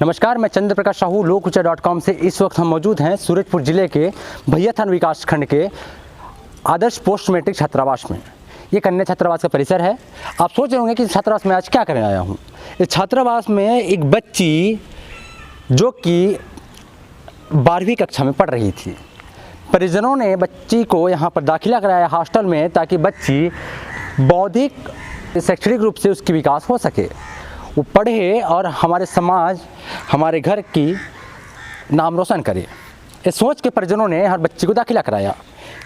नमस्कार, मैं चंद्र प्रकाश साहू लोकउच्चा.com से। इस वक्त हम मौजूद हैं सूरजपुर जिले के भैया थान विकास खंड के आदर्श पोस्ट मैट्रिक छात्रावास में। ये कन्या छात्रावास का परिसर है। आप सोच रहे होंगे कि छात्रावास में आज क्या करने आया हूँ। इस छात्रावास में एक बच्ची जो कि 12वीं कक्षा में पढ़ रही थी, परिजनों ने बच्ची को यहाँ पर दाखिला कराया हॉस्टल में, ताकि बच्ची बौद्धिक शैक्षणिक रूप से उसकी विकास हो सके, वो पढ़े और हमारे समाज, हमारे घर की नाम रोशन करे। इस सोच के परिजनों ने हर बच्ची को दाखिला कराया,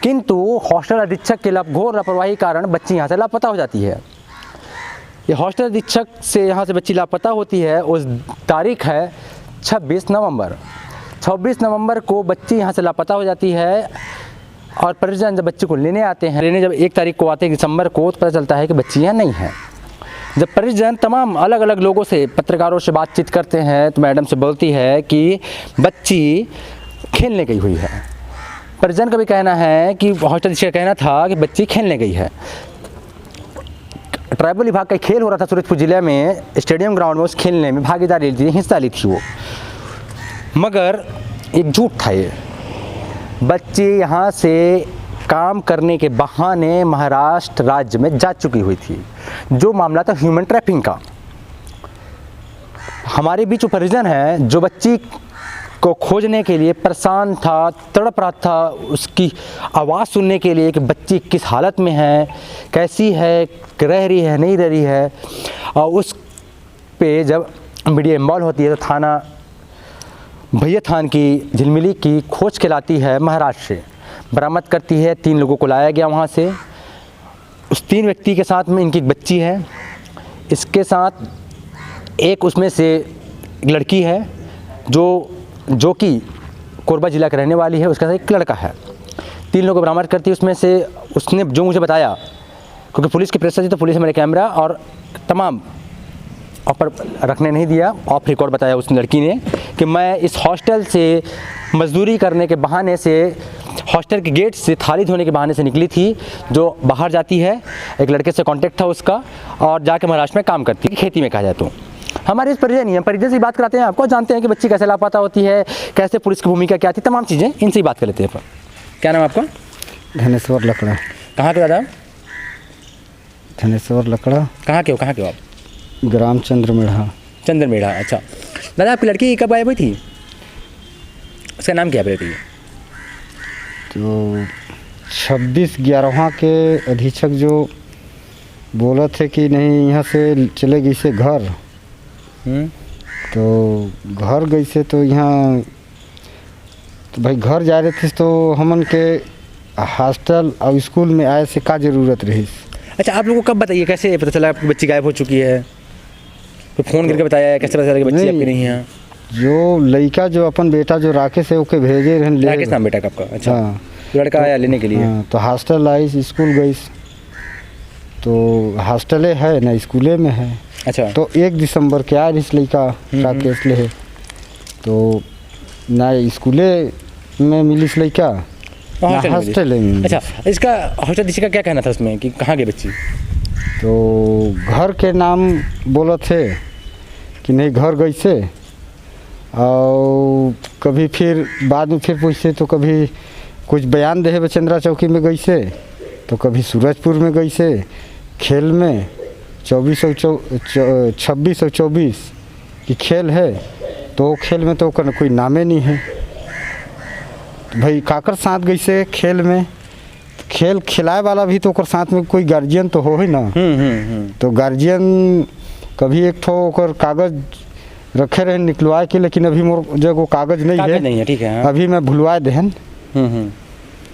किंतु हॉस्टल अधीक्षक के घोर लापरवाही कारण बच्ची यहाँ से लापता हो जाती है। ये हॉस्टल अधीक्षक से यहाँ से बच्ची लापता होती है। उस तारीख है 26 नवंबर। 26 नवंबर को बच्ची यहाँ से लापता हो जाती है और परिजन जब बच्ची को लेने आते हैं, जब 1 तारीख को आते हैं दिसंबर को, तो पता चलता है कि बच्ची यहाँ नहीं है। जब परिजन तमाम अलग अलग लोगों से, पत्रकारों से बातचीत करते हैं, तो मैडम से बोलती है कि बच्ची खेलने गई हुई है। परिजन का भी कहना है कि हॉस्टल अधीक्षक का कहना था कि बच्ची खेलने गई है। ट्राइबल विभाग का खेल हो रहा था सूरजपुर जिले में, स्टेडियम ग्राउंड में। उस खेलने में भागीदारी ली थी, हिस्सा ली थी वो, मगर एक झूठ था ये। बच्ची यहाँ से काम करने के बहाने महाराष्ट्र राज्य में जा चुकी हुई थी। जो मामला था ह्यूमन ट्रैफिकिंग का। हमारे बीच वो परिजन है जो बच्ची को खोजने के लिए परेशान था, तड़प रहा था उसकी आवाज़ सुनने के लिए कि बच्ची किस हालत में है, कैसी है, रह रही है, नहीं रह रही है। और उस पे जब मीडिया इन्वॉल्व होती है तो थाना भैया थान की झिलमिली की खोज के लाती है, महाराष्ट्र से बरामद करती है। 3 लोगों को लाया गया वहाँ से। उस 3 व्यक्ति के साथ में इनकी एक बच्ची है, इसके साथ एक उसमें से एक लड़की है जो कि कोरबा जिला का रहने वाली है, उसके साथ एक लड़का है। 3 लोगों को बरामद करती है। उसमें से उसने जो मुझे बताया, क्योंकि पुलिस की प्रेशर थी तो पुलिस ने मेरे कैमरा और तमाम ऑफर रखने नहीं दिया। ऑफ रिकॉर्ड बताया उस लड़की ने कि मैं इस हॉस्टल से मजदूरी करने के बहाने से, हॉस्टल के गेट से थाली धोने के बहाने से निकली थी, जो बाहर जाती है। एक लड़के से कांटेक्ट था उसका और जाके महाराष्ट्र में काम करती है, खेती में कहा जाए तो। हमारे इस परिजन ही हैं, परिजन से बात कराते हैं। आपको जानते हैं कि बच्ची कैसे लापता होती है, कैसे पुलिस की भूमिका क्या थी, तमाम चीज़ें इनसे ही बात कर लेते हैं। क्या नाम है आपका? धनेश्वर लकड़ा। कहाँ के दादा? धनेश्वर लकड़ा। कहाँ के हो आप? ग्राम चंद्रमेढ़ा। चंद्रमेढ़ा, अच्छा। दादा, आपकी लड़की कब आई हुई थी? उसका नाम क्या है? तो 26/11 के अधीक्षक जो बोला थे कि नहीं यहाँ से चले गई से घर, तो घर गई से तो यहाँ तो भाई घर जा रहे थे तो हमन के हॉस्टल और स्कूल में आए से का ज़रूरत रही। अच्छा, आप लोगों को कब बताइए, कैसे पता चला आपकी बच्ची गायब हो चुकी है? तो फ़ोन करके बताया, कैसे पता चला कि बच्ची आपकी नहीं है? जो लड़का जो अपन बेटा जो राकेश है ओके भेजे रहन। राकेश नाम बेटा का आपका? अच्छा। हाँ, लड़का आया लेने के लिए? हाँ, तो हॉस्टल आई, स्कूल गई, तो हॉस्टले है ना स्कूले में है। अच्छा। तो 1 दिसंबर के आए इस लड़का राकेश ले, तो ना स्कूले में मिली इस लड़का, हॉस्टल में। अच्छा, इसका हॉस्टल अधीक्षक का क्या कहना था उसमें कि कहाँ गई बच्ची? तो घर के नाम बोला थे कि नहीं घर गई से, और कभी फिर बाद में फिर पूछते तो कभी कुछ बयान दे बचंद्रा चौकी में गई से, तो कभी सूरजपुर में गई से खेल में 2624 की खेल है, तो खेल में तो कोई नामे नहीं है। तो भाई काकर साथ गई से खेल में, खेल खिलाए वाला भी तो ओकर साथ में कोई गार्जियन तो हो ही ना। तो गार्जियन कभी एक ठो ओकर कागज रखे रहे निकलवाए के, लेकिन अभी मोर जगह कागज नहीं है। ठीक है। अभी मैं भुलवा देहन।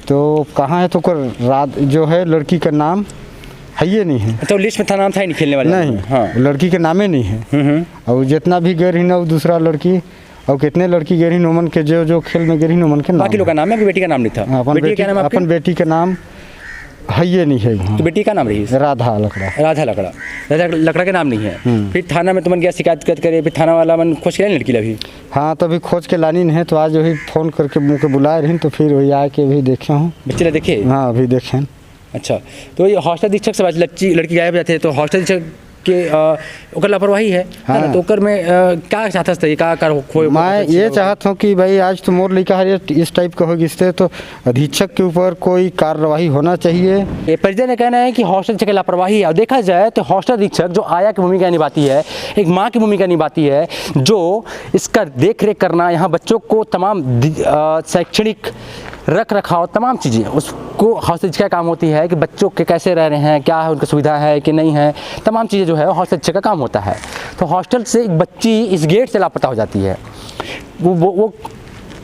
तो कहाँ है तो रात जो है लड़की का नाम है ये नहीं है। तो लिस्ट में था, नाम था ही नहीं खेलने वाले? नहीं, हाँ, लड़की के नामे नहीं है। और जितना भी गए रही ना वो दूसरा लड़की, और कितने लड़की गए रही नोमन के जो खेल में गए रही नोमन के नाम, बाकी लोग का नाम है, बेटी का नाम नहीं था? अपन बेटी का नाम है ये नहीं है। तो बेटी का नाम रही? राधा लकड़ा। राधा लकड़ा के नाम नहीं है। फिर थाना में तुमन गया शिकायत करे, फिर थाना वाला मन खोज के लाइन लड़की अभी? हाँ, तो अभी खोज के लानी नहीं है, तो आज वही फ़ोन करके मुँह के बुलाए रही, तो फिर वही आके अभी देखे हूँ। बच्चे देखे? हाँ, अभी देखे। अच्छा, तो ये हॉस्टल अधीक्षक से लड़की गायब जाते हैं, तो हॉस्टल अधीक्षक ओकर लापरवाही है हाँ। ना? तो ओकर में क्या चाहता है क्या कर मैं ये चाहता हूँ कि भाई आज तो मोर लिखा है इस टाइप का होगी, इससे तो अधीक्षक के ऊपर कोई कार्रवाई होना चाहिए। ये परिजन का कहना है कि हॉस्टल अधीक्षक की लापरवाही है। और देखा जाए तो हॉस्टल अधीक्षक जो आया की भूमिका निभाती है, एक माँ की भूमिका निभाती है, जो इसका देख रेख करना, यहाँ बच्चों को तमाम शैक्षणिक रख रखाव तमाम चीज़ें उसको हॉस्टल अधीक्षक का काम होती है कि बच्चों के कैसे रह रहे हैं, क्या है उनकी सुविधा है कि नहीं है, तमाम चीज़ें जो है हॉस्टल अधीक्षक का काम होता है। तो हॉस्टल से एक बच्ची इस गेट से लापता हो जाती है, वो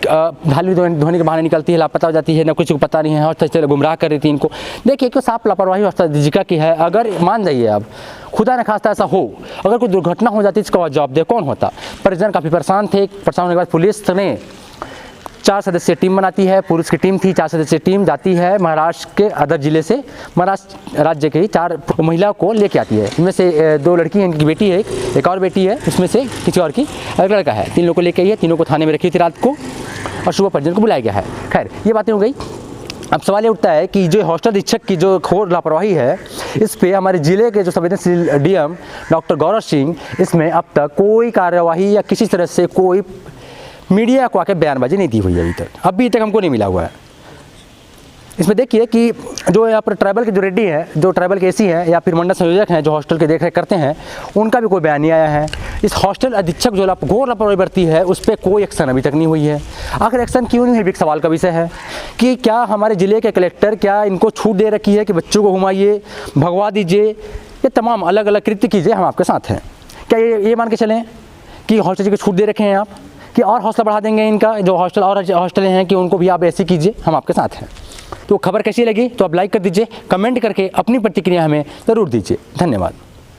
ढालवी धोने के बहाने निकलती है, लापता हो जाती है, ना कुछ को पता नहीं है, हॉस्टल अधीक्षक गुमराह कर रही थी इनको। देखिए कि साफ लापरवाही हॉस्टल अधीक्षिका की है। अगर मान जाइए अब खुदा न खास्ता ऐसा हो, अगर कोई दुर्घटना हो जाती इसका जवाब दे कौन होता? परिजन काफ़ी परेशान थे। परेशान होने के बाद पुलिस ने 4 सदस्यीय टीम बनाती है। पुलिस की टीम थी, 4 सदस्यीय टीम जाती है महाराष्ट्र के अदर जिले से, महाराष्ट्र राज्य के 4 महिला को लेके आती है। इनमें से 2 लड़की हैं, इनकी बेटी है, एक और बेटी है, उसमें से किसी और की एक लड़का है। 3 लोगों को लेके आई है, तीनों को थाने में रखी थी रात को और सुबह परिजन को बुलाया गया है। खैर ये बातें हो गई। अब सवाल ये उठता है कि जो हॉस्टल अधीक्षक की जो घोर लापरवाही है, इस पे हमारे ज़िले के जो संवेदनशील डीएम डॉक्टर गौरव सिंह, इसमें अब तक कोई कार्यवाही या किसी तरह से कोई मीडिया को आके बयानबाजी नहीं दी हुई है अभी तक हमको नहीं मिला हुआ है। इसमें देखिए कि जो यहाँ पर ट्राइबल के जो रेड्डी हैं, जो ट्राइबल के एसी हैं या फिर मंडल संयोजक हैं जो हॉस्टल के देखरेख करते हैं, उनका भी कोई बयान नहीं आया है। इस हॉस्टल अधीक्षक जो घोर लापरवाही बरती है उस पर कोई एक्शन अभी तक नहीं हुई है। आखिर एक्शन क्यों नहीं है, एक सवाल का विषय है कि क्या हमारे ज़िले के कलेक्टर क्या इनको छूट दे रखी है कि बच्चों को घुमाइए, भगवा दीजिए, ये तमाम अलग अलग कृत्य कीजिए, हम आपके साथ हैं? क्या ये मान के चलें कि हॉस्टल को छूट दे रखे हैं आप, कि और हौसला बढ़ा देंगे इनका जो हॉस्टल और हॉस्टलें हैं कि उनको भी आप ऐसे कीजिए, हम आपके साथ हैं? तो खबर कैसी लगी तो आप लाइक कर दीजिए, कमेंट करके अपनी प्रतिक्रिया हमें ज़रूर दीजिए। धन्यवाद।